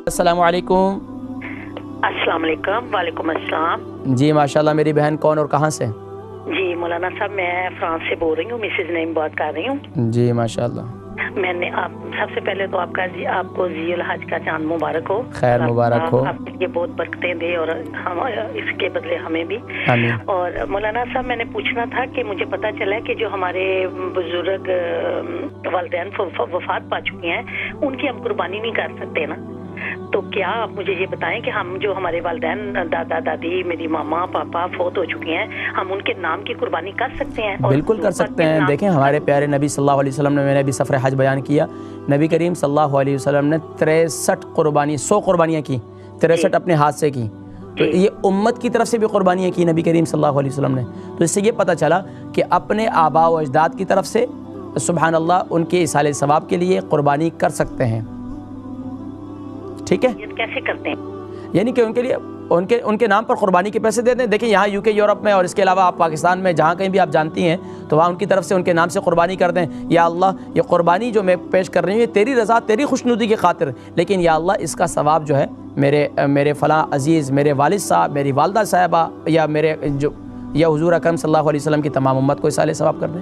अस्सलामु अलैकुम। अस्सलाम वालेकुम। वालेकुम अस्सलाम। जी माशाल्लाह। मेरी बहन कौन और कहाँ से? जी मौलाना साहब, मैं फ्रांस से बोल रही हूँ, मिसेज नईम बात कर रही हूँ। जी माशाल्लाह। मैंने आप सबसे पहले तो आपको ज़ियुल हज का चांद मुबारक हो। खैर मुबारक हो। आपके लिए बहुत बरकतें दे और हम इसके बदले हमें भी। आमीन। और मौलाना साहब, मैंने पूछना था कि मुझे पता चला है कि जो हमारे बुजुर्ग वालिदैन वफात पा चुके हैं, उनकी हम कुर्बानी नहीं कर सकते ना, तो क्या आप मुझे ये बताएं कि हम जो हमारे वालिदैन, दादा दादी, मेरी मामा पापा फौत हो चुके हैं, हम उनके नाम की कुर्बानी कर सकते हैं? बिल्कुल कर सकते हैं। देखें हमारे प्यारे नबी सल्लल्लाहु अलैहि वसल्लम ने, मैंने अभी सफ़र हज बयान किया, नबी करीम सल्लल्लाहु अलैहि वसल्लम ने 63 कुर्बानी, 100 कुर्बानियाँ की, 63 अपने हाथ से की। तो ये उम्मत की तरफ से भी कुर्बानियाँ की नबी करीम सल्लल्लाहु अलैहि वसल्लम ने। तो इससे ये पता चला कि अपने आबा व अजदाद की तरफ से सुभान अल्लाह उनके इसाले सवाब के लिए कुर्बानी कर सकते हैं। ठीक है। कैसे करते हैं? यानी कि उनके लिए उनके नाम पर कुर्बानी के पैसे दे दें। देखिए यहाँ यूके, यूरोप में और इसके अलावा आप पाकिस्तान में जहाँ कहीं भी आप जानती हैं, तो वहाँ उनकी तरफ से उनके नाम से कुर्बानी कर दें। या अल्लाह, ये कुर्बानी जो मैं पेश कर रही हूँ ये तेरी रज़ा, तेरी खुशनुदी की खातिर, लेकिन या अल्लाह इसका सवाब जो है मेरे फ़लाँ अज़ीज़, मेरे वालिद साहब, मेरी वालदा साहिबा, या मेरे जो या हुज़ूर अकरम सल्लल्लाहु अलैहि वसल्लम की तमाम उम्मत को इसाले सवाब कर दें।